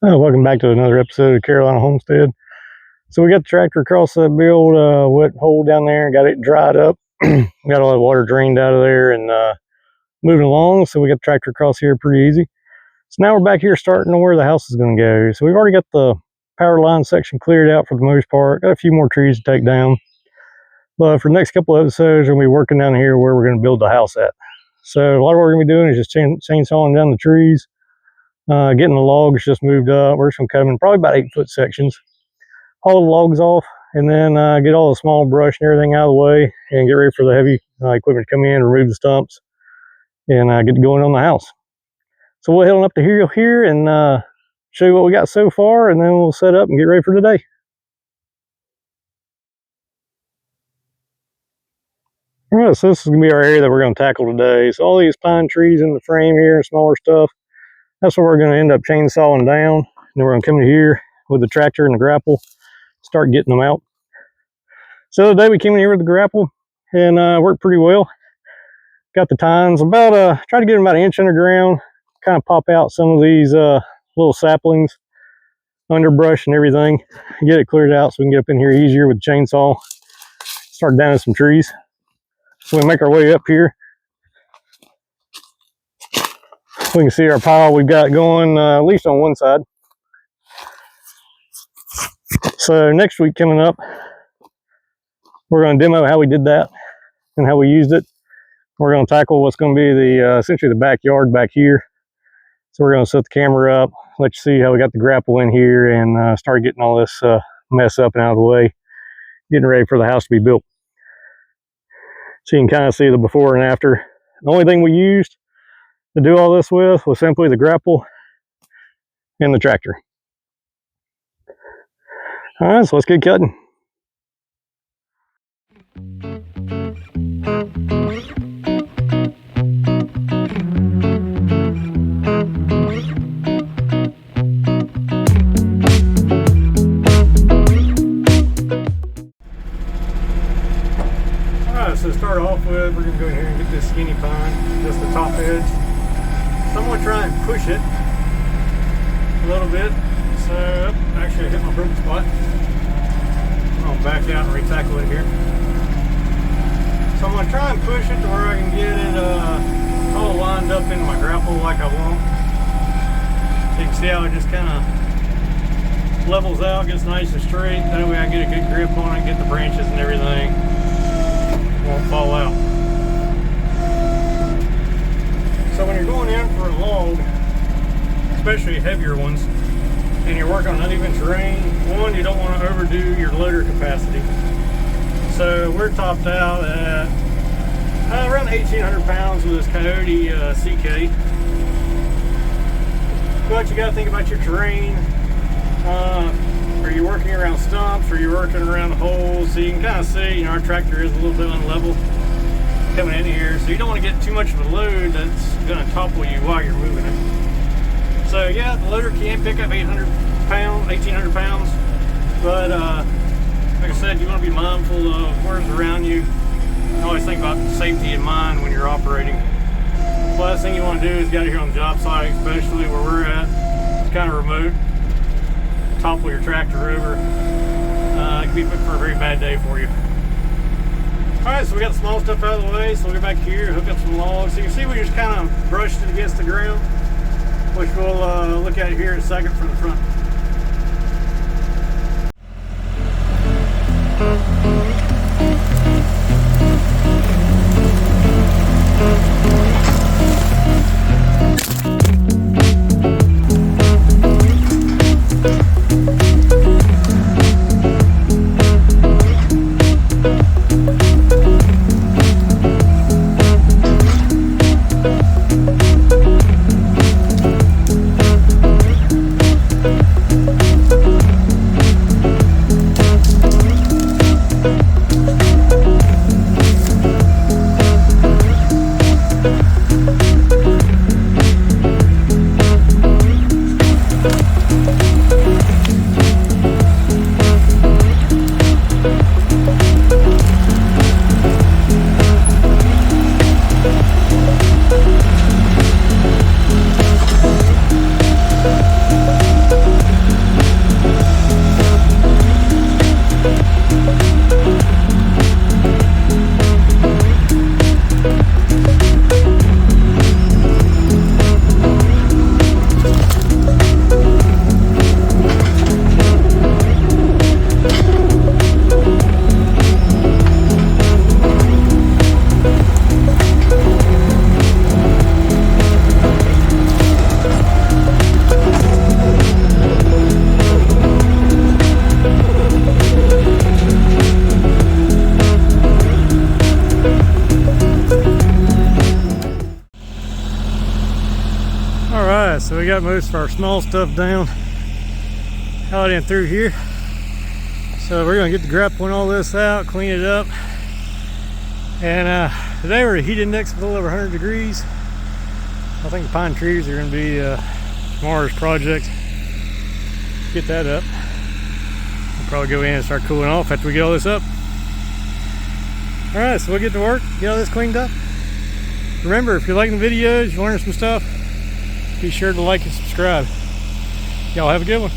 Welcome back to another episode of Carolina Homestead. So we got the tractor across that big old wet hole down there and got it dried up. Got all that water drained out of there and moving along. So we got the tractor across here pretty easy. So now we're back here starting on where the house is going to go. So we've already got the power line section cleared out for the most part. Got a few more trees to take down. But for the next couple of episodes, we're going to be working down here where we're going to build the house at. So a lot of what we're going to be doing is just chainsawing down the trees. Getting the logs just moved up. We're just going to cut them in probably about 8-foot sections. Haul the logs off and then get all the small brush and everything out of the way and get ready for the heavy equipment to come in, remove the stumps, and get going on the house. So we'll head on up the hill here and show you what we got so far, and then we'll set up and get ready for today. All right, so this is going to be our area that we're going to tackle today. So all these pine trees in the frame here and smaller stuff, that's what we're going to end up chainsawing down. And then we're going to come in here with the tractor and the grapple, start getting them out. So the other day we came in here with the grapple and worked pretty well. Got the tines about, try to get them about an inch underground, kind of pop out some of these little saplings, underbrush and everything, get it cleared out so we can get up in here easier with the chainsaw, start downing some trees. So we make our way up here. We can see our pile we've got going, at least on one side. So next week coming up, we're going to demo how we did that and how we used it. We're going to tackle what's going to be the essentially the backyard back here. So we're going to set the camera up, let you see how we got the grapple in here, and start getting all this mess up and out of the way, getting ready for the house to be built. So you can kind of see the before and after. The only thing we used to do all this with was simply the grapple and the tractor. All right, so let's get cutting. So to start off with, we're going to go here and get this skinny pine, just the top edge. So I'm going to try and push it a little bit. So actually I hit my broken spot. I'm going to back out and re-tackle it here. So I'm going to try and push it to where I can get it all lined up in my grapple like I want. So you can see how it just kind of levels out, gets nice and straight. That way I get a good grip on it, get the branches and everything. Won't fall out. So when you're going in for a log, especially heavier ones, and you're working on uneven terrain, one, you don't want to overdo your loader capacity. So we're topped out at around 1,800 pounds with this Kioti CK. But you got to think about your terrain. Are you working around stumps, or are you working around the holes? So you can kind of see, our tractor is a little bit unlevel coming in here. So you don't want to get too much of a load that's going to topple you while you're moving it. So yeah, the loader can pick up 1,800 pounds. But like I said, you want to be mindful of where's around you. Always think about safety in mind when you're operating. The last thing you want to do is get out here on the job site, especially where we're at. It's kind of remote. Topple your tractor over. It can be put for a very bad day for you. Alright, so we got the small stuff out of the way, so we'll get back here, hook up some logs. So you can see we just kind of brushed it against the ground, which we'll look at here in a second from the front. So we got most of our small stuff down out and through here. So we're gonna get the grapple and all this out, clean it up. And today we're at a heat index of a little over 100 degrees. I think the pine trees are gonna be tomorrow's project. Get that up. We'll probably go in and start cooling off after we get all this up. All right, so we'll get to work, get all this cleaned up. Remember, if you're liking the videos, you're learning some stuff, be sure to like and subscribe. Y'all have a good one.